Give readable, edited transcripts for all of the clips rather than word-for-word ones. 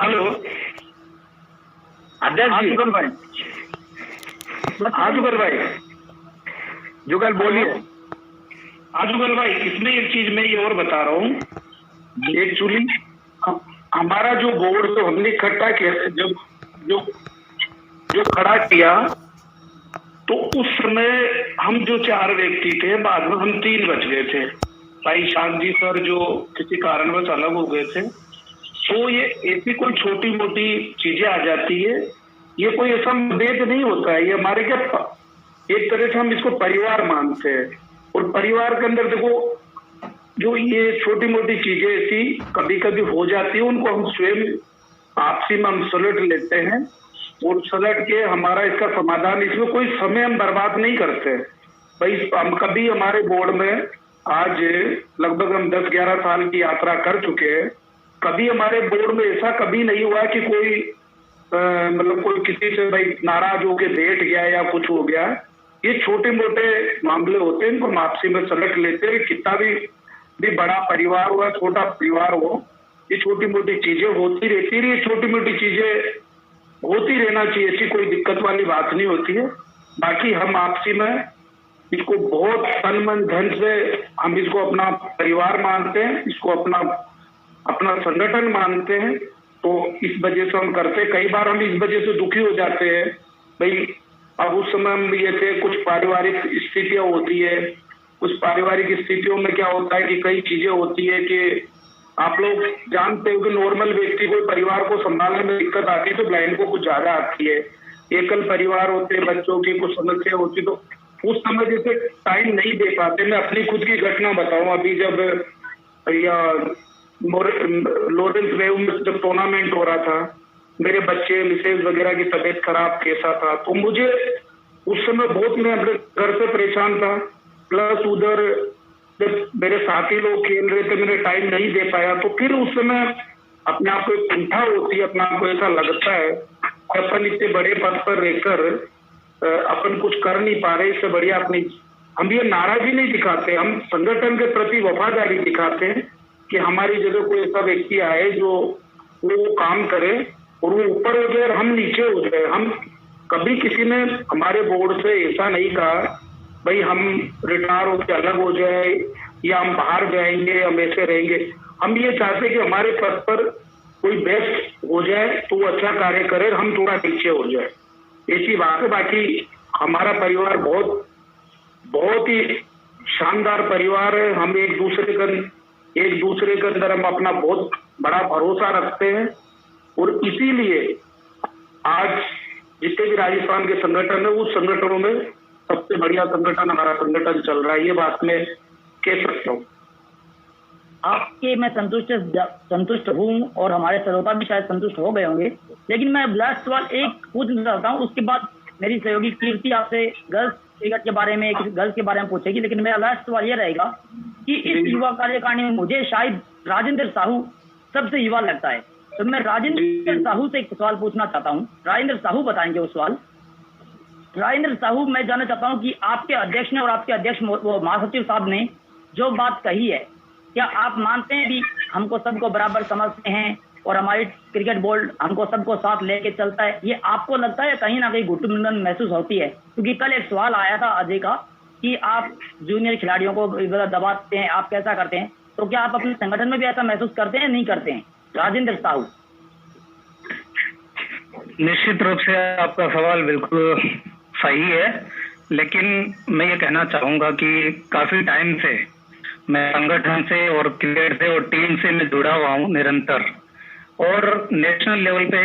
Hello अध्यक्ष जी। जुगल भाई, हाँ जुगल भाई, जुगल बोलिए। हाँ जुगल भाई, इसमें एक चीज मैं ये और बता रहा हूँ। एक्चुअली हमारा जो बोर्ड तो हमने इकट्ठा किया, जब जो जो खड़ा किया तो उस समय हम जो 4 व्यक्ति थे, बाद में हम 3 बच गए थे। भाई शांत जी सर जो किसी कारणवश अलग हो गए थे। तो ये ऐसी कोई छोटी मोटी चीजें आ जाती है, ये कोई ऐसा मतभेद नहीं होता है। ये हमारे क्या एक तरह से हम इसको परिवार मानते हैं, और परिवार के अंदर देखो जो ये छोटी मोटी चीजें ऐसी कभी कभी हो जाती है, उनको हम स्वयं आपसी में हम सुलझ लेते हैं, और सुलझ के हमारा इसका समाधान, इसमें कोई समय हम बर्बाद नहीं करते। भाई हम कभी हमारे बोर्ड में आज लगभग हम 10-11 साल की यात्रा कर चुके हैं, कभी हमारे बोर्ड में ऐसा कभी नहीं हुआ कि कोई मतलब कोई किसी से भाई नाराज होके बैठ गया या कुछ हो गया। ये छोटे मोटे मामले होते हैं, इनको हम आपसी में सुलझ लेते हैं। कितना भी बड़ा परिवार हो या छोटा परिवार हो, ये छोटी मोटी चीजें होती रहती है। ये छोटी मोटी चीजें होती रहना चाहिए, ऐसी कोई दिक्कत वाली बात नहीं होती है। बाकी हम आपसी में इसको बहुत तन मन धन से हम इसको अपना परिवार मानते हैं, इसको अपना संगठन मानते हैं। तो इस वजह से हम करते, कई बार हम इस वजह से दुखी हो जाते हैं भाई। अब उस समय हम ये थे, कुछ पारिवारिक स्थितियां होती है, कुछ पारिवारिक स्थितियों में क्या होता है कि कई चीजें होती है कि आप लोग जानते हो कि नॉर्मल व्यक्ति को परिवार को संभालने में दिक्कत आती है तो ब्लाइंड को कुछ ज्यादा आती है। एकल परिवार होते हैं, बच्चों की कुछ समस्या होती, तो उस समय जैसे टाइम नहीं दे पाते। मैं अपनी खुद की घटना बताऊं, अभी जब लॉरेंस वेव में जब टूर्नामेंट हो रहा था, मेरे बच्चे मिसेज वगैरह की तबीयत खराब कैसा था, तो मुझे उस समय बहुत, मैं अपने घर से परेशान था, प्लस उधर जब मेरे साथी लोग खेल रहे थे मैंने टाइम नहीं दे पाया। तो फिर उस समय अपने आप को एक कुंठा होती है, अपने आप को ऐसा लगता है अपन इतने बड़े पद पर रहकर अपन कुछ कर नहीं पा रहे। इससे बढ़िया अपनी, हम ये नाराजगी नहीं दिखाते, हम संगठन के प्रति वफादारी दिखाते हैं कि हमारी जगह कोई ऐसा व्यक्ति आए जो वो काम करे और वो ऊपर हो जाए और हम नीचे हो जाए। हम कभी किसी ने हमारे बोर्ड से ऐसा नहीं कहा भाई हम रिटायर होकर अलग हो जाए या हम बाहर जाएंगे, हम ऐसे रहेंगे। हम ये चाहते कि हमारे पद पर कोई बेस्ट हो जाए तो वो अच्छा कार्य करे, हम थोड़ा नीचे हो जाए, ऐसी बात है। बाकी हमारा परिवार बहुत बहुत ही शानदार परिवार है। हम एक दूसरे के अंदर हम अपना बहुत बड़ा भरोसा रखते हैं, और इसीलिए आज जितने भी राजस्थान के संगठन है उस संगठनों में सबसे बढ़िया संगठन हमारा संगठन चल रहा है, ये बात मैं कह सकता हूँ। आपके मैं संतुष्ट हूँ और हमारे श्रोता भी शायद संतुष्ट हो गए होंगे। लेकिन मैं लास्ट सवाल एक पूछना चाहता हूँ, उसके बाद मेरी सहयोगी कीर्ति आपसे गर्ल्स क्रिकेट के बारे में, गर्ल्स के बारे में पूछेगी। लेकिन मेरा लास्ट सवाल ये रहेगा कि इस युवा कार्यकारिणी में मुझे शायद राजेंद्र साहू सबसे युवा लगता है, तो मैं राजेंद्र साहू से एक सवाल पूछना चाहता हूँ। राजेंद्र साहू बताएंगे वो सवाल। राजेंद्र साहू, मैं जानना चाहता हूँ कि आपके अध्यक्ष ने और आपके अध्यक्ष वो महासचिव साहब ने जो बात कही है, क्या आप मानते हैं कि हमको सबको बराबर समझते हैं और हमारी क्रिकेट बोर्ड हमको सबको साथ लेके चलता है? ये आपको लगता है कहीं ना कहीं घुटन महसूस होती है? क्योंकि कल एक सवाल आया था अजय का कि आप जूनियर खिलाड़ियों को दबाते हैं, आप कैसा करते हैं, तो क्या आप अपने संगठन में भी ऐसा महसूस करते हैं, नहीं करते हैं? राजेंद्र साहू। निश्चित रूप से आपका सवाल बिल्कुल सही है, लेकिन मैं ये कहना चाहूंगा कि काफी टाइम से मैं संगठन से और क्रिकेट से और टीम से मैं जुड़ा हुआ हूँ निरंतर, और नेशनल लेवल पे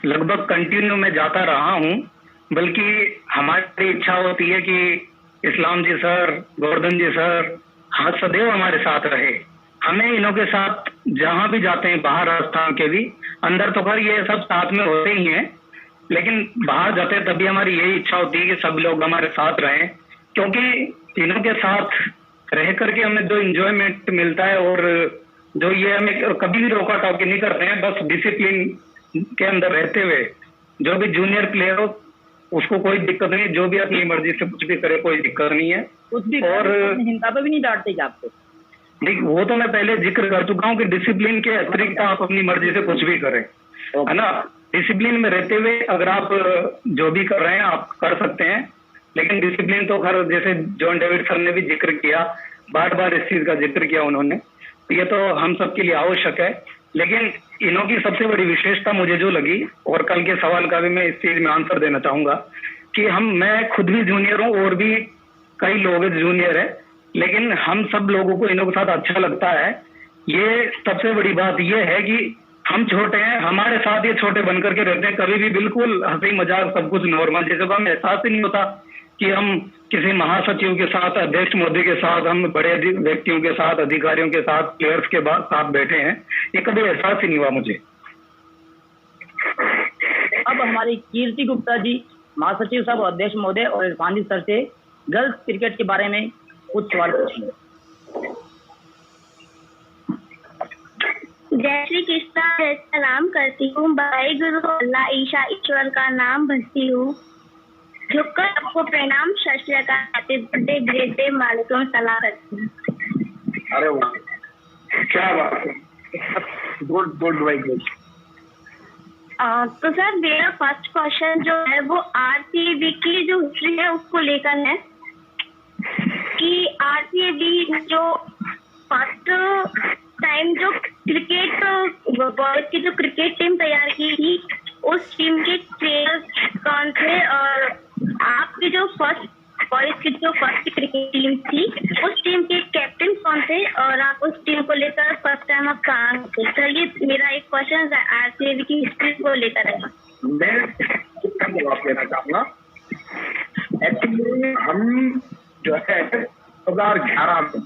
लगभग कंटिन्यू में जाता रहा हूँ। बल्कि हमारी इच्छा होती है कि इस्लाम जी सर, गोवर्धन जी सर सदैव हमारे साथ रहे। हमें इनों के साथ जहां भी जाते हैं, बाहर राजस्थान के भी अंदर तो खैर ये सब साथ में होते ही हैं, लेकिन बाहर जाते हैं तभी हमारी यही इच्छा होती है कि सब लोग हमारे साथ रहें, क्योंकि तीनों के साथ रह करके हमें जो इंजॉयमेंट मिलता है, और जो ये हमें कभी भी रोका टोकी नहीं करते हैं, बस डिसिप्लिन के अंदर रहते हुए जो भी जूनियर प्लेयर हो उसको कोई दिक्कत नहीं, जो भी अपनी मर्जी से कुछ भी करे कोई दिक्कत नहीं है। कुछ भी और हिंसा पे भी नहीं डांटते क्या आपको? नहीं, वो तो मैं पहले जिक्र कर चुका हूँ कि डिसिप्लिन के अतिरिक्त आप अपनी मर्जी से कुछ भी करें, है ना। डिसिप्लिन में रहते हुए अगर आप जो भी कर रहे हैं आप कर सकते हैं, लेकिन डिसिप्लिन तो खैर जैसे जॉन डेविड सर ने भी जिक्र किया, बार बार इस चीज का जिक्र किया उन्होंने, तो ये तो हम सबके लिए आवश्यक है। लेकिन इन्हों की सबसे बड़ी विशेषता मुझे जो लगी, और कल के सवाल का भी मैं इस चीज में आंसर देना चाहूंगा कि मैं खुद भी जूनियर हूँ और भी कई लोग जूनियर है, लेकिन हम सब लोगों को इनों के साथ अच्छा लगता है। ये सबसे बड़ी बात ये है कि हम छोटे हैं, हमारे साथ ये छोटे बनकर के रहते हैं, कभी भी बिल्कुल हंसी मजाक सब कुछ नॉर्मल, जैसे को हमें एहसास ही नहीं होता कि हम किसी महासचिव के साथ, अध्यक्ष मोदी के साथ, हम बड़े व्यक्तियों के साथ, अधिकारियों के साथ, प्लेयर्स के साथ बैठे हैं, ये कभी एहसास ही नहीं हुआ मुझे। अब हमारी कीर्ति गुप्ता जी, महासचिव साहब, अध्यक्ष महोदय और इरफान जी सर से गर्ल्स क्रिकेट के बारे में कुछ सवाल पूछेंगे। जय श्री कृष्णा, जय सलाम करती हूँ, भाई गुरु अल्लाह ईशा ईश्वर का नाम भजती हूँ, झुककर आपको प्रणाम, सत श्री अकाल, हैप्पी बर्थडे, ग्रेट डे, मालिकुम सलाम करती हूँ। अरे वाह, क्या बात है, गुड गुड भाई गुड। तो सर मेरा फर्स्ट क्वेश्चन जो है वो आरसीबी की जो हिस्ट्री है उसको लेकर है कि आरसीबी जो फर्स्ट टाइम जो क्रिकेट बॉयज की जो क्रिकेट टीम तैयार की थी उस टीम के प्लेयर कौन थे, और आपकी जो फर्स्ट बॉयज की जो फर्स्ट क्रिकेट टीम थी उस टीम के कैप्टन कौन थे, और आप उस टीम को लेकर फर्स्ट टाइम आप कहाँ थे। सर ये मेरा एक क्वेश्चन आरसीबी की हिस्ट्री को लेकर है। मैं इसका जवाब देना चाहूंगा। एक्चुअली हम जो है 2011 में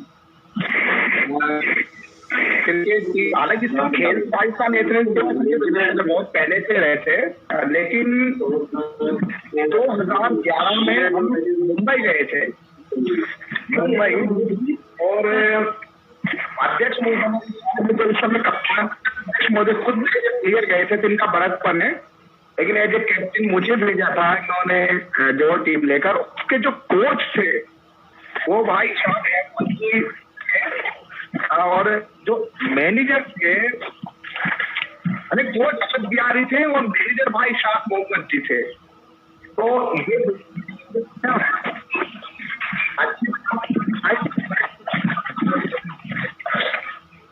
क्रिकेट की, हालांकि सब खेल पाकिस्तान नेशनल बहुत पहले से रहे थे, लेकिन 2011 में हम मुंबई गए थे, मुंबई, और अध्यक्ष महोदय तो उस समय कप्तान अध्यक्ष महोदय खुद प्लेयर गए थे, तो इनका बड़कपन है, लेकिन एज ए कैप्टन मुझे भेजा था इन्होंने जो टीम लेकर। उसके जो कोच थे वो भाई शाह, और जो मैनेजर थे, अरे कोच अशद बिहारी थे और मैनेजर भाई शाह मोहम्मद जी थे। तो ये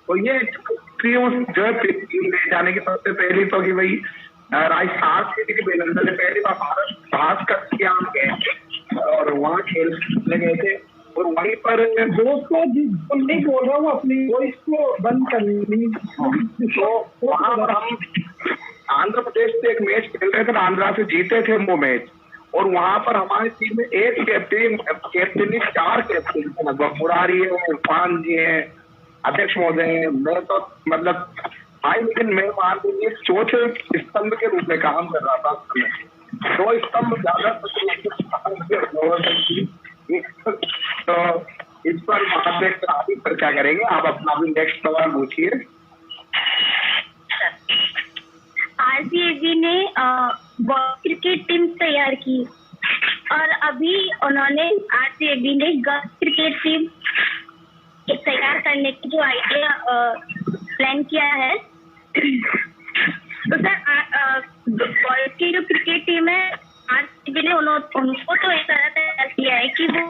तो ये जो है ले जाने की सबसे पहली तो कि भाई राजस्थान के बेलंदर ने पहली बार भारत पास करके आप गए और वहाँ खेलने गए थे, और वहीं पर दोस्तों जिसको नहीं बोल रहा हूँ अपनी वॉइस को बंद करनी। तो वहाँ पर हम आंध्र प्रदेश से एक मैच खेल रहे थे, आंध्रा से जीते थे वो मैच, और वहाँ पर हमारी टीम में एक कैप्टन 4 कैप्टन थे लगभग, मुरारी है, इरफान जी है, अध्यक्ष महोदय है, मैं तो मतलब भाई, लेकिन मैं मान लीजिए चौथे स्तंभ के रूप में काम कर रहा था। 2 स्तंभ ज्यादा तो इस पर वहां पे काफी चर्चा करेंगे। आप अपना भी नेक्स्ट सवाल पूछिए। आरसीबी ने क्रिकेट टीम तैयार की और अभी उन्होंने आरसीबी ने गर्ल्स क्रिकेट टीम तैयार करने की जो आइडिया प्लान किया है, तो सर बॉयज की जो क्रिकेट टीम है आरसीबी ने उनको तो एक तरह तैयार किया है कि वो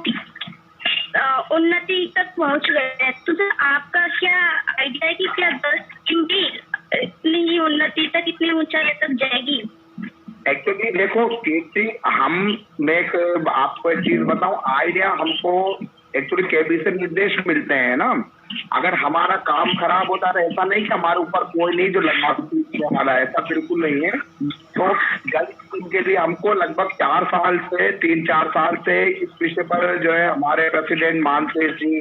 उन्नति तक पहुंच गए हैं। तो सर आपका क्या आइडिया है कि क्या गर्ल्स टीम भी इतनी ही उन्नति तक, इतनी ऊंचाई तक जाएगी? एक्चुअली देखो कीर्ति, मैं आपको एक चीज बताऊं, आइडिया हमको एक्चुअली केबी से निर्देश मिलते हैं ना। अगर हमारा काम खराब होता है ऐसा नहीं कि हमारे ऊपर कोई नहीं जो लगा वाला, ऐसा बिल्कुल नहीं है। तो गर्ल्स टीम के लिए हमको लगभग 3-4 साल से इस विषय पर जो है हमारे प्रेसिडेंट मानसेर जी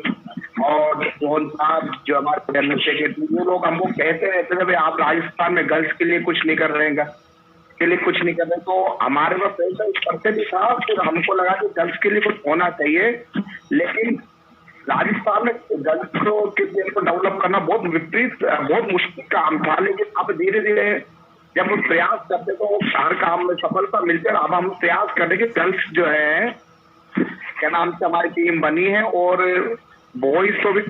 और मोहन साहब जो हमारे जनरल सेक्रेटरी, वो लोग हमको कहते रहते थे भाई आप राजस्थान में गर्ल्स के लिए कुछ नहीं कर रहे हैं, के लिए कुछ नहीं कर रहे। तो हमारे पास पैसा इस करते भी था, फिर हमको लगा कि गर्ल्स के लिए कुछ होना चाहिए, लेकिन राजस्थान में गर्ल्स के गेम को डेवलप करना बहुत मुश्किल काम था। लेकिन अब धीरे धीरे जब हम प्रयास करते तो हर काम में सफलता मिलती है। अब हम प्रयास करते कि गर्ल्स जो है क्या नाम से हमारी टीम बनी है, और बॉयज तो भी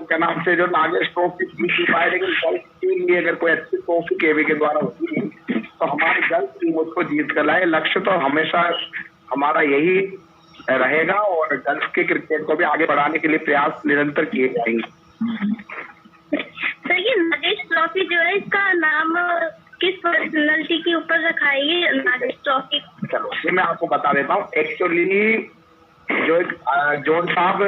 क्या नाम से जो नागेश ट्रॉफी जीत पाए, लेकिन गर्ल्स टीम भी अगर कोई अच्छी ट्रॉफी केवी के द्वारा होती है तो हमारी गर्ल्स टीम उसको जीत कर लाए। लक्ष्य तो हमेशा हमारा यही रहेगा और गर्ल्स के क्रिकेट को भी आगे बढ़ाने के लिए प्रयास निरंतर किए जाएंगे। सर ये नागेश ट्रॉफी जो है इसका नाम किस पर्सनैलिटी के ऊपर रखा है ये नागेश ट्रॉफी? चलो ये मैं आपको बता देता हूँ। एक्चुअली जो जॉन साहब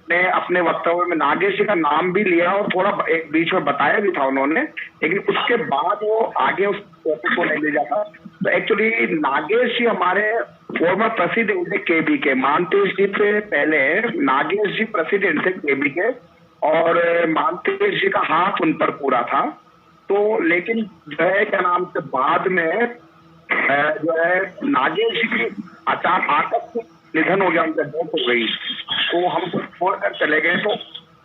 ने अपने वक्तव्य में नागेश जी का नाम भी लिया और थोड़ा एक बीच में बताया भी था उन्होंने, लेकिन उसके बाद वो आगे उस टॉपिक को नहीं ले जाता। तो एक्चुअली नागेश जी हमारे फॉर्मर प्रेसिडेंट थे केबी के। मानतेश जी से पहले नागेश जी प्रेसिडेंट थे केबी के और मानतेश जी का हाथ उन पर पूरा था। तो लेकिन जो है क्या नाम से बाद में जो है नागेश जी की अचानक आकस्मिक निधन हो गया, उनका डेथ हो गई, तो हमको छोड़कर चले गए। तो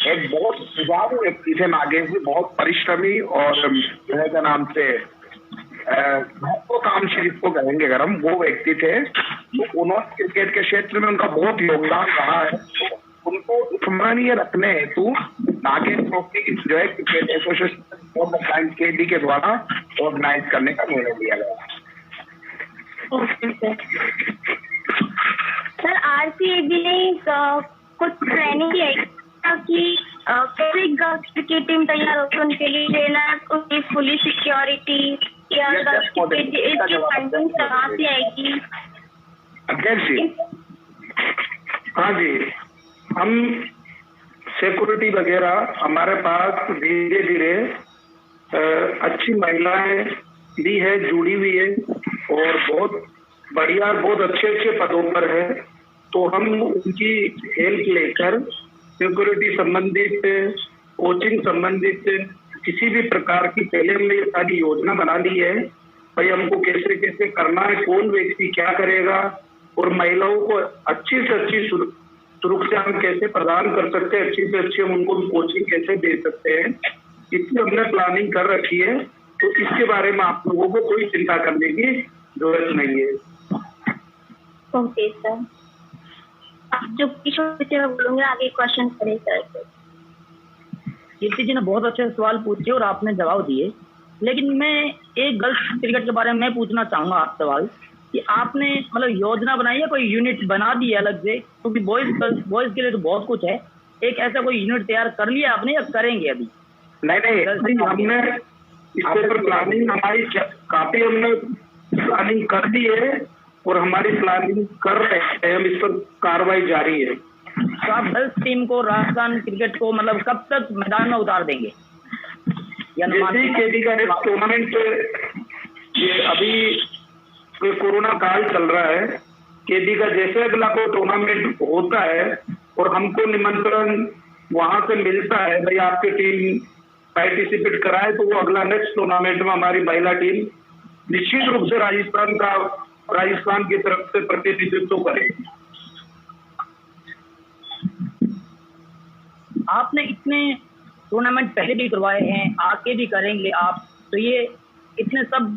एक बहुत सुझाव व्यक्ति थे नागेश जी, बहुत परिश्रमी और जो है क्या नाम से महत्वाकांक्षी जिसको कहेंगे अगर हम, वो व्यक्ति थे। तो उन्होंने क्रिकेट के क्षेत्र में उनका बहुत योगदान रहा है। तो उनको स्मरणीय रखने हेतु नागेश ट्रॉफी जो है क्रिकेट एसोसिएशन केडी के द्वारा ऑर्गेनाइज करने का निर्णय लिया गया। सर आरसीएबी ने कुछ ट्रेनिंग की है ताकि कैसे गर्ल्स क्रिकेट टीम तैयार हो, उनके लिए ट्रेनर, उनकी पुलिस सिक्योरिटी या गर्ल्स क्रिकेट इसकी फंडिंग कहाँ से आएगी? अध्यक्ष जी, हाँ जी, हम सिक्योरिटी वगैरह हमारे पास धीरे धीरे अच्छी महिलाएं भी है, जुड़ी हुई है और बहुत बढ़िया बहुत अच्छे अच्छे पदों पर है। तो हम उनकी हेल्प लेकर सिक्योरिटी संबंधित, कोचिंग संबंधित किसी भी प्रकार की पहले हमने ये सारी योजना बना ली है भाई हमको कैसे कैसे करना है, कौन व्यक्ति क्या करेगा और महिलाओं को अच्छी से अच्छी सुरक्षा हम कैसे प्रदान कर सकते हैं, अच्छी से अच्छी हम उनको कोचिंग कैसे दे सकते हैं, इसकी हमने प्लानिंग कर रखी है। तो इसके बारे में आप लोगों को कोई चिंता करने की जरूरत नहीं है। ओके सर, आप जो मैं बोलूंगी आगे क्वेश्चन करें सर। कीर्ति जी ने बहुत अच्छे सवाल पूछे और आपने जवाब दिए, लेकिन मैं एक गर्ल्स क्रिकेट के बारे में पूछना चाहूंगा आप सवाल कि आपने मतलब योजना बनाई है, कोई यूनिट बना दी है अलग से? क्योंकि बॉयज के लिए तो बहुत कुछ है, एक ऐसा कोई यूनिट तैयार कर लिया आपने या करेंगे अभी? नहीं, हमने इसके ऊपर प्लानिंग हमारी काफी हमने प्लानिंग कर दी है और हमारी प्लानिंग कर रहे हैं, हम इस पर कार्रवाई जारी है। तो आप गर्ल्स टीम को, राजस्थान क्रिकेट को मतलब कब तक मैदान में उतार देंगे? जैसे केडी का एक टूर्नामेंट, ये अभी कोरोना काल चल रहा है, केडी का जैसे अगला कोई टूर्नामेंट होता है और हमको निमंत्रण वहां से मिलता है भाई आपकी टीम पार्टिसिपेट कराए, तो वो अगला नेक्स्ट टूर्नामेंट में हमारी महिला टीम निश्चित रूप से राजस्थान की तरफ से प्रतिनिधित्व करेगी। आपने इतने टूर्नामेंट पहले भी करवाए हैं, आगे भी करेंगे आप, तो ये इतने सब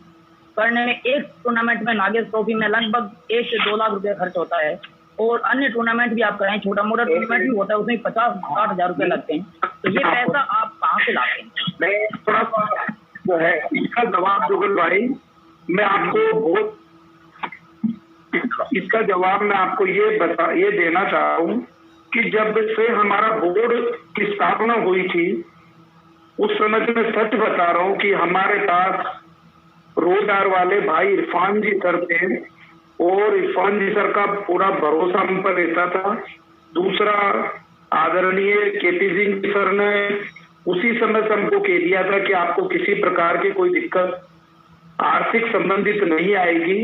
करने में एक टूर्नामेंट में नागेश ट्रॉफी में लगभग 1 से 2 लाख रुपए खर्च होता है और अन्य टूर्नामेंट भी आप कराएं, छोटा मोटा टूर्नामेंट भी होता है उसमें 50-60 हजार रुपए लगते हैं, तो ये पैसा आप कहाँ से लाते हैं? मैं थोड़ा सा जो है इसका जवाब जुगल भाई, मैं आपको इसका जवाब मैं आपको ये देना चाह रहा हूँ कि जब से हमारा बोर्ड की स्थापना हुई थी उस समय से मैं सच बता रहा हूँ कि हमारे पास रोजगार वाले भाई इरफान जी सर थे और इरफान जी सर का पूरा भरोसा हम पर रहता था। दूसरा, आदरणीय केपी सिंह सर ने उसी समय से हमको कह दिया था कि आपको किसी प्रकार की कोई दिक्कत आर्थिक संबंधित नहीं आएगी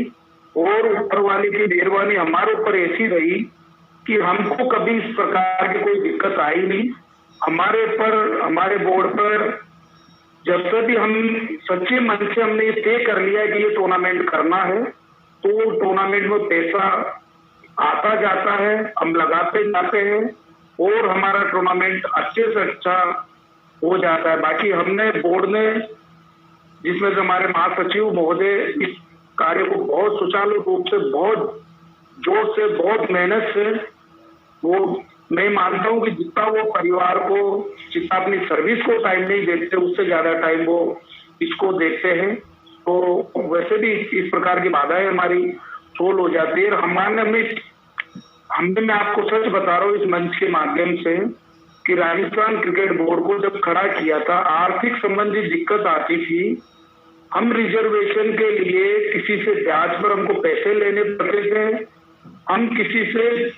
और ऊपर वाले की मेहरबानी हमारे ऊपर ऐसी रही कि हमको कभी इस प्रकार की कोई दिक्कत आई नहीं। हमारे बोर्ड पर जब से भी हम सच्चे मन से हमने ये तय कर लिया कि ये टूर्नामेंट करना है, तो टूर्नामेंट में पैसा आता जाता है, हम लगाते जाते हैं और हमारा टूर्नामेंट अच्छे से अच्छा हो जाता है। बाकी हमने बोर्ड ने, जिसमें से हमारे महासचिव महोदय इस कार्य को बहुत सुचारू रूप से, बहुत जोर से, बहुत मेहनत से वो मैं मानता हूँ कि जितना वो परिवार को, जितना अपनी सर्विस को टाइम नहीं देते, उससे ज्यादा टाइम वो इसको देते हैं। तो वैसे भी इस प्रकार की बाधाएं हमारी सोल्व हो जाती है। हमने मैं आपको सच बता रहा हूँ इस मंच के माध्यम से कि राजस्थान क्रिकेट बोर्ड को जब खड़ा किया था, आर्थिक संबंधी दिक्कत आती थी। हम रिजर्वेशन के लिए किसी से ब्याज पर हमको पैसे लेने पड़ते थे। हम किसी से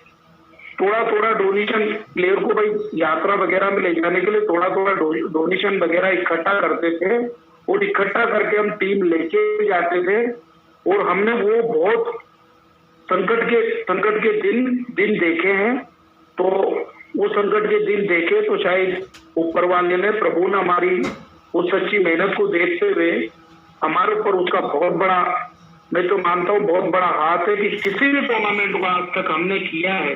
थोड़ा थोड़ा डोनेशन, प्लेयर को भाई यात्रा वगैरह में ले जाने के लिए थोड़ा थोड़ा डोनेशन वगैरह इकट्ठा करते थे और इकट्ठा करके हम टीम लेके जाते थे। और हमने वो बहुत संकट के दिन देखे हैं। तो वो संकट के दिन देखे तो शायद ऊपर वाले ने, प्रभु ने हमारी वो सच्ची मेहनत को देखते हुए हमारे ऊपर उसका बहुत बड़ा, मैं तो मानता हूँ बहुत बड़ा हाथ है कि किसी भी टूर्नामेंट को आज तक हमने किया है।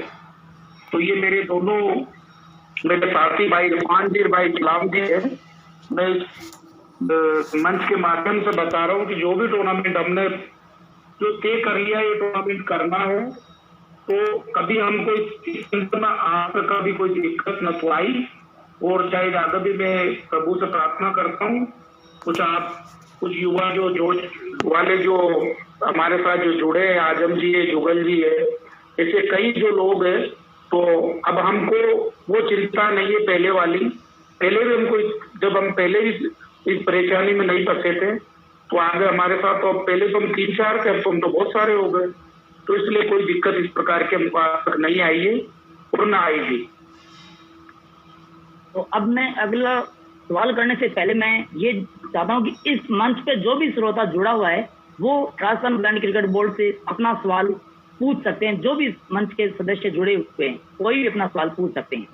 तो ये मेरे दोनों मेरे साथी भाई इरफान जी, भाई इस्लाम जी है। मैं इस मंच के माध्यम से बता रहा हूँ कि जो भी टूर्नामेंट हमने जो तय कर लिया ये टूर्नामेंट करना है, तो कभी हमको इस में आप कभी कोई दिक्कत न तो आई। और चाहे ज्यादा भी मैं प्रभु से प्रार्थना करता हूँ, कुछ युवा जो जोश वाले जो हमारे साथ जो जुड़े हैं, आजम जी है, जुगल जी है, ऐसे कई जो लोग हैं। तो अब हमको वो चिंता नहीं है पहले वाली। पहले भी हमको, जब हम पहले भी इस परेशानी में नहीं फंसे थे तो आगे हमारे साथ, तो पहले तो हम 3-4 थे, अब तो बहुत सारे हो गए। तो इसलिए कोई दिक्कत इस प्रकार की हमको आज तक नहीं आई है और ना आएगी। तो अब मैं अगला सवाल करने से पहले मैं ये चाहता हूँ कि इस मंच पे जो भी श्रोता जुड़ा हुआ है वो राजस्थान ब्लाइंड क्रिकेट बोर्ड से अपना सवाल पूछ सकते हैं। जो भी इस मंच के सदस्य जुड़े हुए हैं कोई भी अपना सवाल पूछ सकते हैं।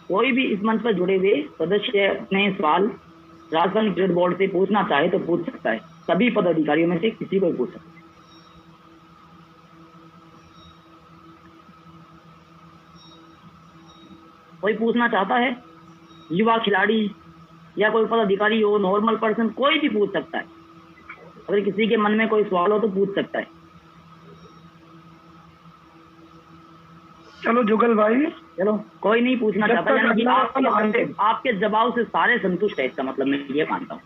कोई भी इस मंच पर जुड़े हुए सदस्य अपने सवाल राजस्थान क्रिकेट बोर्ड से पूछना चाहे तो पूछ सकता है। सभी पदाधिकारियों में से किसी को भी पूछ सकता है। कोई पूछना चाहता है, युवा खिलाड़ी या कोई पदाधिकारी हो, नॉर्मल पर्सन, कोई भी पूछ सकता है। अगर किसी के मन में कोई सवाल हो तो पूछ सकता है। चलो जुगल भाई, चलो कोई नहीं पूछना चाहता, यानी कि आपके जवाब से सारे संतुष्ट है, इसका मतलब मैं ये मानता हूँ।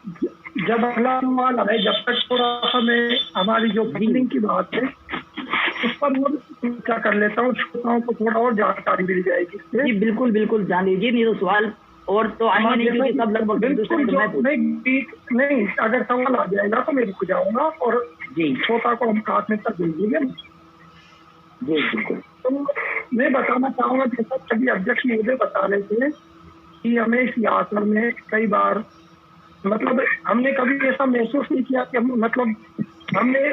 जब अगला सवाल है, जब तक थोड़ा सा मैं हमारी जो फंडिंग की बात है उस पर क्या कर लेता हूँ, श्रोताओं को थोड़ा और जानकारी मिल जाएगी। जी बिल्कुल बिल्कुल जान लीजिए, नहीं तो सवाल और तो आएंगे नहीं, क्योंकि सब लगभग नहीं, अगर सवाल आ जाएगा तो मैं रुक जाऊंगा और जी श्रोता को हम प्राथमिकता दे देंगे। जी बिल्कुल। तो मैं बताना चाहूंगा, जैसा सभी अध्यक्ष महोदय बता रहे थे कि हमें इस यात्रा में कई बार मतलब हमने कभी ऐसा महसूस नहीं किया कि हम मतलब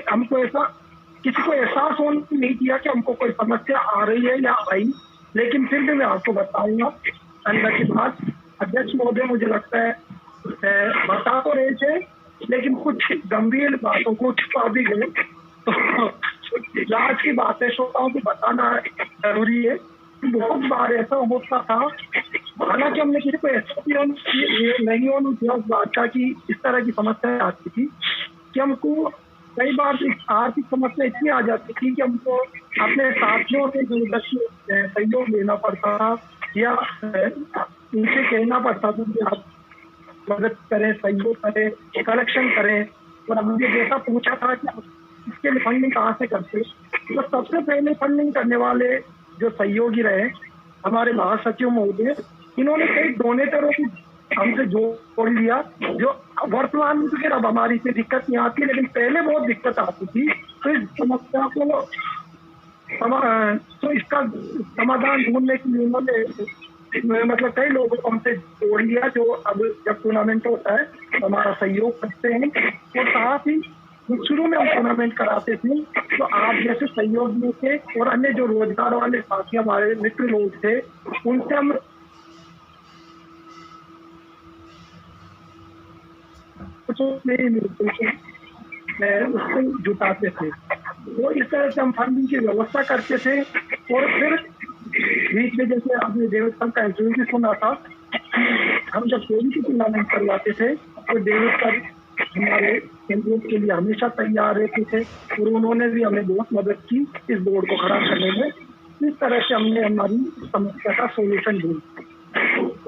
हमको ऐसा किसी को एहसास होने नहीं किया कि हमको कोई समस्या आ रही है या आई। लेकिन फिर भी मैं आपको बताऊंगा अंदर की बात। अध्यक्ष महोदय मुझे लगता है बता तो रहे थे लेकिन कुछ गंभीर बातों को छुपा भी गए। तो लाज की बात है, श्रोताओं को बताना जरूरी है। बहुत बार ऐसा होता था, हालांकि हमने किसी को ऐसा नहीं होना दिया उस बात का कि इस तरह की समस्या आती थी कि हमको कई बार आर्थिक समस्या इतनी आ जाती थी कि हमको अपने साथियों से सहयोग लेना पड़ता था या उनसे कहना पड़ता था कि आप मदद करें, सहयोग करें, कलेक्शन करें। और हमने जैसा पूछा था कि इसके लिए फंडिंग कहाँ से करते, तो सबसे पहले फंडिंग करने वाले जो सहयोगी रहे हमारे महासचिव महोदय, इन्होंने कई डोनेटरों की हमसे जोड़ लिया। जो वर्तमान में तो फिर अब हमारी इतनी दिक्कत नहीं आती, लेकिन पहले बहुत दिक्कत आती थी। तो इस समस्या को तो इसका समाधान ढूंढने के लिए उन्होंने मतलब कई लोगों को हमसे जोड़ लिया, जो अब जब टूर्नामेंट होता है हमारा सहयोग करते हैं। और साथ ही शुरू में हम टूर्नामेंट कराते थे तो आप जैसे सहयोगियों थे और अन्य जो रोजगार वाले साथी हमारे मित्र लोग थे उनसे हम उससे जुटाते थे। तो इस तरह से हम फंडिंग की व्यवस्था करते थे। और फिर बीच में जैसे आपने डेविड सर का इंटरव्यू भी सुना था, हम जब कोई भी टूर्नामेंट करवाते थे तो डेविड सर हमारे सहयोग के लिए हमेशा तैयार रहते थे और उन्होंने भी हमें बहुत मदद की इस बोर्ड को खड़ा करने में। इस तरह से हमने हमारी समस्या का सोल्यूशन ढूंढा।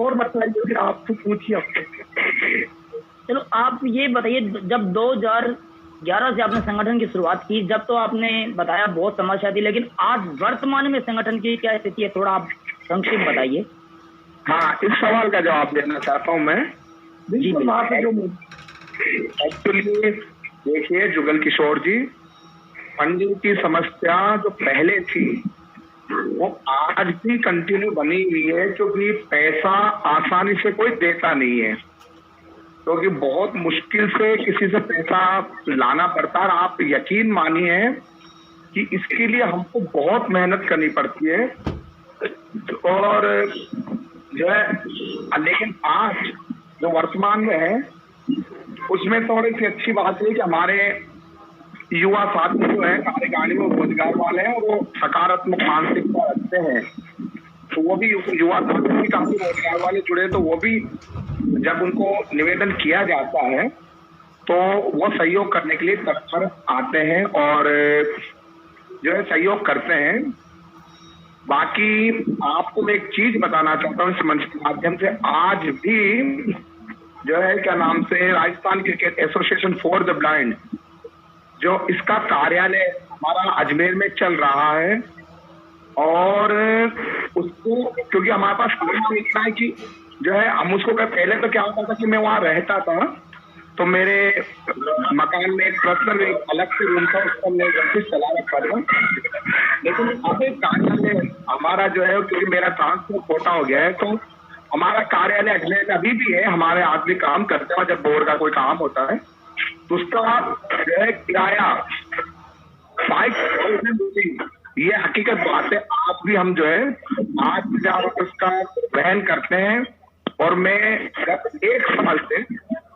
और बताइए फिर आप तो पूछिए आपसे। चलो आप ये बताइए, जब 2011 से आपने संगठन की शुरुआत की, जब तो आपने बताया बहुत समस्या थी, लेकिन आज वर्तमान में संगठन की क्या स्थिति है, थोड़ा आप संक्षिप्त बताइए। हाँ, इस सवाल का जवाब देना चाहता हूँ मैं। बिल्कुल एक्चुअली देखिए जुगल किशोर जी, फंडिंग की समस्या जो पहले थी वो आज भी कंटिन्यू बनी हुई है, क्योंकि पैसा आसानी से कोई देता नहीं है, क्योंकि बहुत मुश्किल से किसी से पैसा लाना पड़ता है। आप यकीन मानिए कि इसके लिए हमको बहुत मेहनत करनी पड़ती है और जो है, लेकिन आज जो वर्तमान में है उसमें थोड़ी सी अच्छी बात है कि हमारे युवा साथी जो है कार्यकारिणी में रोजगार वाले हैं, वो सकारात्मक मानसिकता रखते हैं, तो वो भी युवा साथी भी काफी रोजगार वाले जुड़े, तो वो भी जब उनको निवेदन किया जाता है तो वो सहयोग करने के लिए तत्पर आते हैं और जो है सहयोग करते हैं। बाकी आपको मैं एक चीज बताना चाहता हूँ इस मंच के माध्यम से, आज भी जो है क्या नाम से Rajasthan cricket association for the blind, जो इसका कार्यालय हमारा अजमेर में चल रहा है, और उसको क्योंकि हमारे पास काम इतना है कि जो है हम उसको पहले तो क्या होता था कि मैं वहां रहता था तो मेरे मकान में एक पर्सनल एक अलग से रूम था, उसको मैं घर चला रखा था। लेकिन अब कार्यालय हमारा जो है, क्योंकि मेरा ट्रांसफर छोटा हो गया है, तो हमारा कार्यालय अजमेर में अभी भी है। हमारे आदमी काम करते हैं, जब बोर्ड का कोई काम होता है तो उसका जो है किराया 5,000। ये हकीकत बात है, आज भी हम जो है आज उसका वहन करते हैं, और मैं गत 1 साल से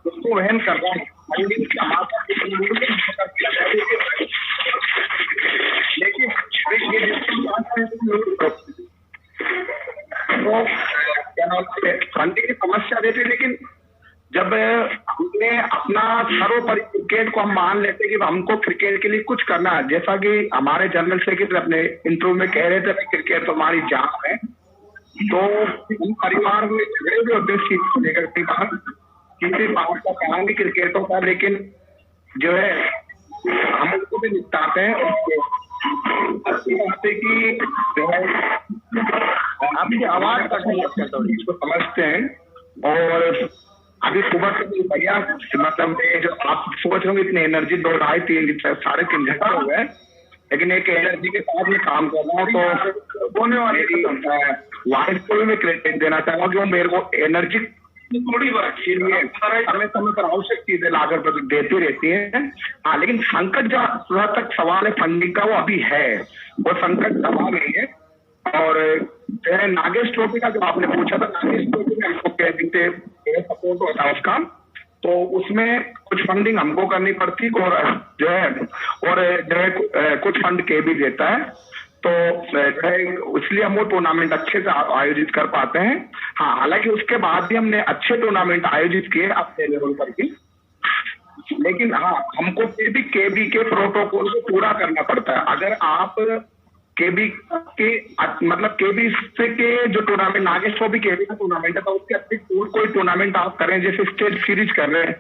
उसको वहन कर रहा हूँ। लेकिन फंडिंग की समस्या देते, लेकिन जब हमने अपना सर्वोपरि क्रिकेट को हम मान लेते कि हमको क्रिकेट के लिए कुछ करना है, जैसा कि हमारे जनरल सेक्रेटरी अपने इंटरव्यू में कह रहे थे क्रिकेट तो हमारी जान है, तो हम परिवार में झगड़े भी होते हैं को लेकर किसी बात का काम भी क्रिकेटों का, लेकिन जो है हम उसको भी निपटाते हैं। और अच्छी बात है कि जो है आपकी आवाज का इसको समझते हैं। और अभी सुबह से बढ़िया, मतलब जो आप सोच रहे हो इतनी एनर्जी 2, 2.5, 3, 3.5 घंटे हो गए, लेकिन एक एनर्जी के साथ मैं काम कर रहा हूँ। तो होने वाली वाइफ को भी मैं क्रेडिट देना चाहूंगा कि वो मेरे को एनर्जी थोड़ी बात के लिए समय समय पर आवश्यक चीजें लाकर देती रहती है। हाँ, लेकिन संकट जो तक सवाल है फंडिंग का, वो अभी है, वो संकट दबा नहीं है। और नागेश ट्रॉफी का जो आपने पूछा था, नागेश ट्रॉफी में हमको कहते सपोर्ट होता है उसका, तो उसमें कुछ फंडिंग हमको करनी पड़ती और जो है कुछ फंड के भी देता है, तो इसलिए हम वो टूर्नामेंट अच्छे से आयोजित कर पाते हैं। हाँ, हालांकि उसके बाद भी हमने अच्छे टूर्नामेंट आयोजित किए अपने लेवल पर भी, लेकिन हाँ हमको फिर भी केबी के प्रोटोकॉल को पूरा करना पड़ता है। अगर आप केबी के मतलब केबी से के जो टूर्नामेंट नागेश ट्रॉफी केबी का टूर्नामेंट है, तो उसके अतिरिक्त कोई टूर्नामेंट आप करें, जैसे स्टेट सीरीज कर रहे हैं,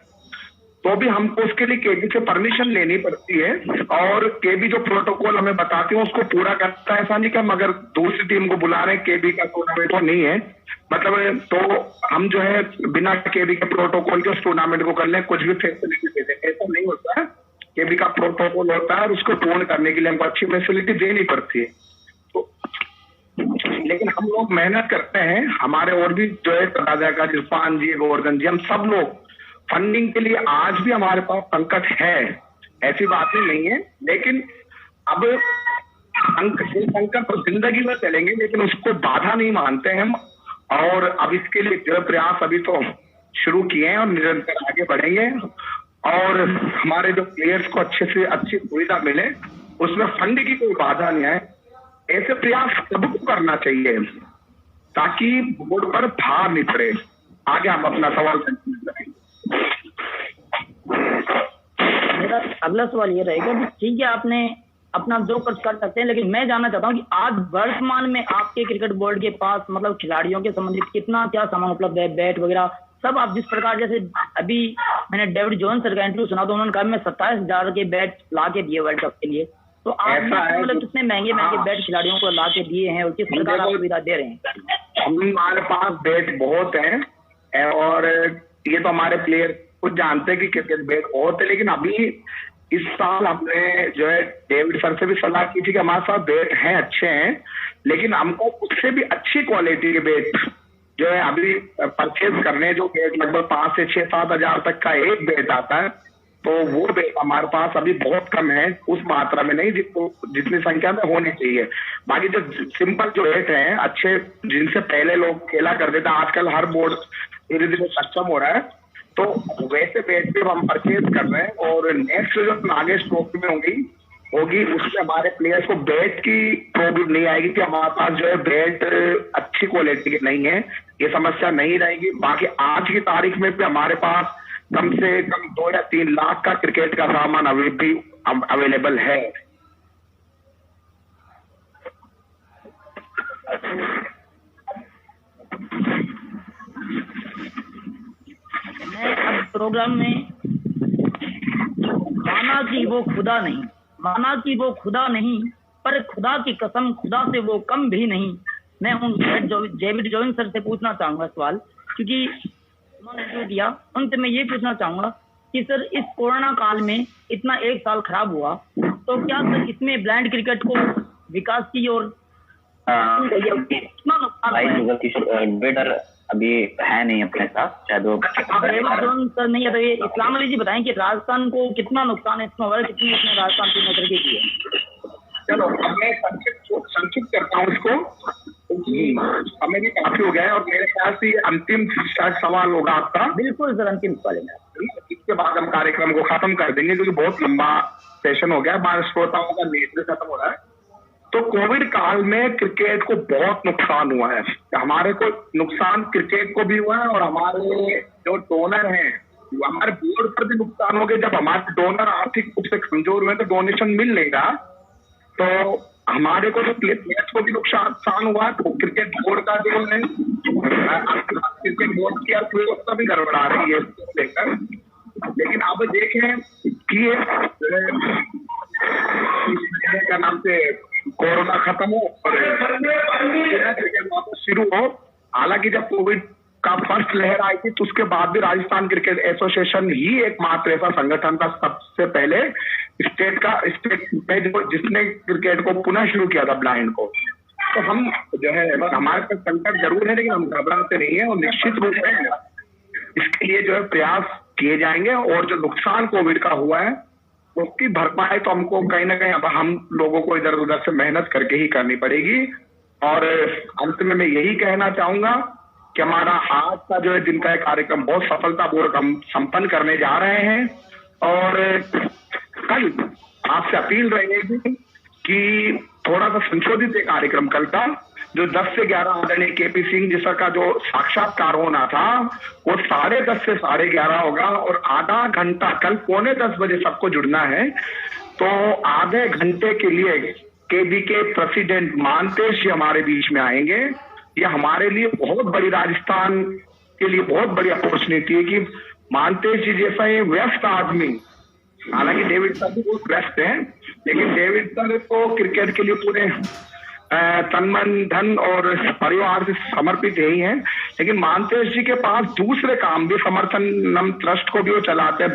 तो भी हमको उसके लिए केबी से परमिशन लेनी पड़ती है, और केबी जो प्रोटोकॉल हमें बताती है उसको पूरा करता है। ऐसा नहीं कि हम अगर दूसरी टीम को बुला रहे हैं केबी का टूर्नामेंट वो नहीं है, मतलब तो हम जो है बिना केबी के प्रोटोकॉल के उस टूर्नामेंट को कर लें, कुछ भी फैसिलिटी दे दें, ऐसा नहीं होता है। केबी का प्रोटोकॉल होता है और उसको पूर्ण करने के लिए हमको अच्छी फैसिलिटी देनी पड़ती है। तो लेकिन हम लोग मेहनत करते हैं, हमारे और भी जो है का इरफान जी, गोवर्धन जी, हम सब लोग फंडिंग के लिए आज भी हमारे पास संकट है, ऐसी बात नहीं है। लेकिन अब संकट तो जिंदगी में चलेंगे, लेकिन उसको बाधा नहीं मानते हैं हम, और अब इसके लिए जो प्रयास अभी तो शुरू किए हैं और निरंतर आगे बढ़ेंगे, और हमारे जो प्लेयर्स को अच्छे से अच्छी सुविधा मिले, उसमें फंड की कोई बाधा नहीं आए, ऐसे प्रयास सबको करना चाहिए ताकि बोर्ड पर भार नहीं पड़े। आगे हम अपना सवाल कंटिन्यू करेंगे। मेरा अगला सवाल ये रहेगा कि ठीक है, आपने अपना जो कुछ कर सकते हैं, लेकिन मैं जानना चाहता हूँ कि आज वर्तमान में आपके क्रिकेट बोर्ड के पास मतलब खिलाड़ियों के संबंधित कितना क्या सामान उपलब्ध है, बैट वगैरह सब। आप जिस प्रकार, जैसे अभी मैंने डेविड जॉन्स सर का इंटरव्यू सुना तो उन्होंने कहा मैं 27,000 के बैट ला के दिए वर्ल्ड कप के लिए। तो आप मतलब कितने महंगे बैट खिलाड़ियों को ला के दिए हैं और किस प्रकार आप सुविधा दे रहे हैं? हमारे पास बैट बहुत है और ये तो हमारे प्लेयर खुद जानते हैं कि क्रिकेट बैट बहुत है, लेकिन अभी इस साल हमने जो है डेविड सर से भी सलाह की थी कि हमारे पास बैट हैं, अच्छे हैं, लेकिन हमको उससे भी अच्छी क्वालिटी के बैट जो है अभी परचेज करने, जो बैट लगभग 5 से 6-7 हजार तक का एक बैट आता है, तो वो बैट हमारे पास अभी बहुत कम है, उस मात्रा में नहीं जितनी संख्या में होनी चाहिए। बाकी जो सिंपल जो बैट हैं अच्छे, जिनसे पहले लोग खेला करते थे, आजकल हर बोर्ड धीरे धीरे सक्षम हो रहा है, तो वैसे बैट भी हम परचेज कर रहे हैं। और नेक्स्ट जो नागेश ट्रॉफी में होगी उसमें हमारे प्लेयर्स को बैट की प्रॉब्लम नहीं आएगी कि हमारे पास जो है बैट अच्छी क्वालिटी के नहीं है, ये समस्या नहीं रहेगी। बाकी आज की तारीख में भी हमारे पास कम से कम 2 या 3 लाख का क्रिकेट का सामान अभी भी अवेलेबल है। मैं अब प्रोग्राम में माना कि वो खुदा नहीं पर खुदा की कसम खुदा से वो कम भी नहीं। मैं उन डेविड जॉन्स सर से पूछना चाहूंगा सवाल, क्योंकि उन्होंने जो दिया उनसे मैं ये पूछना चाहूंगा कि सर इस कोरोना काल में इतना 1 साल खराब हुआ, तो क्या सर इसमें ब्लाइंड क्रिकेट को विकास की और कितना नुकसान बेटर अभी है नहीं अपने साथ, शायद वो सर नहीं है। तो ये इस्लाम अली जी बताएं कि राजस्थान को कितना नुकसान है इसमें, और कितनी इसने राजस्थान की नजर की है? चलो अब मैं संक्षिप्त करता हूँ इसको, हमें भी काफी हो गया है और मेरे ख्याल से अंतिम सवाल होगा आपका। बिल्कुल सर, अंतिम सवाल है, इसके बाद हम कार्यक्रम को खत्म कर देंगे क्योंकि बहुत लंबा सेशन हो गया, हमारे श्रोताओं का नेत्र खत्म हो रहा है। तो कोविड काल में क्रिकेट को बहुत नुकसान हुआ है, हमारे को नुकसान क्रिकेट को भी हुआ है और हमारे जो डोनर हैं हमारे बोर्ड पर भी नुकसान हो गया। जब हमारे डोनर आर्थिक रूप से कमजोर हुए तो डोनेशन मिल नहीं रहा, तो हमारे को जो प्लेयर्स को भी नुकसान हुआ। तो क्रिकेट बोर्ड का जो है क्रिकेट बोर्ड की अर्थव्यवस्था भी गड़बड़ा रही है लेकर। लेकिन अब देखें कि क्या नाम से कोरोना खत्म हो और क्रिकेट वापस शुरू हो। हालांकि जब कोविड का फर्स्ट लहर आई थी तो उसके बाद भी राजस्थान क्रिकेट एसोसिएशन ही एकमात्र ऐसा संगठन था सबसे पहले स्टेट में जिसने क्रिकेट को पुनः शुरू किया था ब्लाइंड को। तो हम जो है हमारे पास संकट जरूर है, लेकिन हम घबराते नहीं है और निश्चित रूप से इसके लिए जो है प्रयास किए जाएंगे। और जो नुकसान कोविड का हुआ है उसकी भरपाई तो हमको कहीं ना कहीं अब हम लोगों को इधर उधर से मेहनत करके ही करनी पड़ेगी। और अंत में मैं यही कहना चाहूंगा कि हमारा आज का जो है दिन का कार्यक्रम बहुत सफलतापूर्वक हम संपन्न करने जा रहे हैं। और कल आपसे अपील रहेगी कि थोड़ा सा संशोधित एक कार्यक्रम कल का जो 10 से 11 आदरणीय केपी सिंह जी सर का जो साक्षात्कार होना था वो 10:30 से 11:30 होगा और आधा घंटा कल 9:45 बजे सबको जुड़ना है। तो आधे घंटे के लिए केबी के प्रेसिडेंट मानतेश जी हमारे बीच में आएंगे। ये हमारे लिए बहुत बड़ी, राजस्थान के लिए बहुत बड़ी अपॉर्चुनिटी है कि मानतेश जी जैसा ये व्यस्त आदमी, हालांकि डेविड सर भी बहुत व्यस्त हैं, लेकिन डेविड सर तो क्रिकेट के लिए पूरे तन मन धन और परिवार से समर्पित ही हैं, लेकिन मानतेश जी के पास दूसरे काम भी, समर्थन ट्रस्ट को भी वो चलाते हैं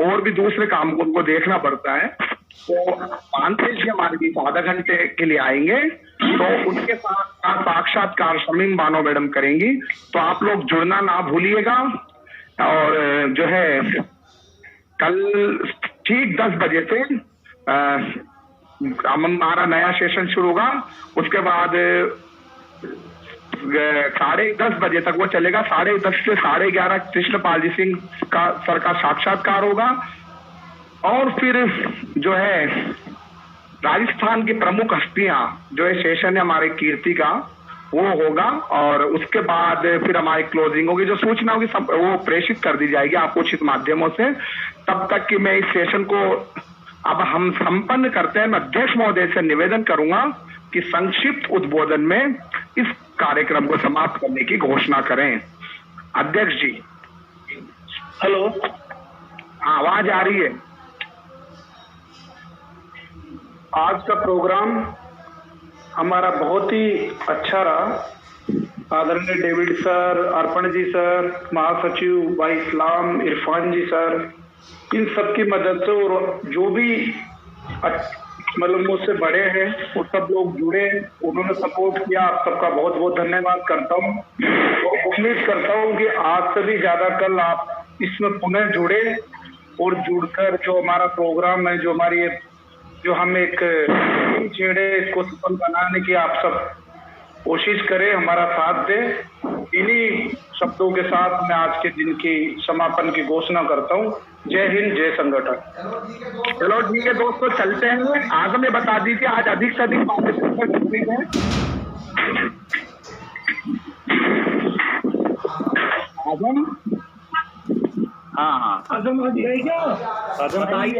और भी दूसरे काम को उनको देखना पड़ता है। तो मानतेश जी हमारे बीच आधा घंटे के लिए आएंगे, तो उनके साथ साक्षात्कार शमीम बानो मैडम करेंगी। तो आप लोग जुड़ना ना भूलिएगा। और जो है कल ठीक 10 बजे से हमारा नया सेशन शुरू होगा। उसके बाद 10:30 बजे तक वो चलेगा। 10:30 से 11:30 कृष्णपाल जी सिंह का सर का साक्षात्कार होगा। और फिर जो है राजस्थान की प्रमुख हस्तियां जो है सेशन है हमारे कीर्ति का, वो होगा और उसके बाद फिर हमारी क्लोजिंग होगी। जो सूचना होगी सब वो प्रेषित कर दी जाएगी आपको उचित माध्यमों से। तब तक कि मैं इस सेशन को अब हम संपन्न करते हैं। मैं अध्यक्ष महोदय से निवेदन करूंगा कि संक्षिप्त उद्बोधन में इस कार्यक्रम को समाप्त करने की घोषणा करें। अध्यक्ष जी। हेलो, आवाज आ रही है? आज का प्रोग्राम हमारा बहुत ही अच्छा रहा। आदरणीय डेविड सर, अर्पण जी सर, महासचिव भाई इस्लाम, इरफान जी सर, इन सब की मदद से और जो भी मतलब मुझसे बड़े हैं वो सब लोग जुड़े, उन्होंने सपोर्ट किया। आप सबका बहुत बहुत धन्यवाद करता हूँ। तो उम्मीद करता हूँ कि आज से भी ज्यादा कल आप इसमें पुनः जुड़े और जुड़कर जो हमारा प्रोग्राम है, जो हम एक छेड़े इसको सफल बनाने की आप सब कोशिश करें, हमारा साथ दें। इन्हीं शब्दों के साथ मैं आज के दिन की समापन की घोषणा करता हूँ। जय हिंद, जय संगठन। चलो ठीक है दोस्तों, चलते हैं। आगे में बता दीजिए आज अधिक से अधिक पार्टिसिपेंट हैं। आजम, हाँ हाँ आजम बताइए।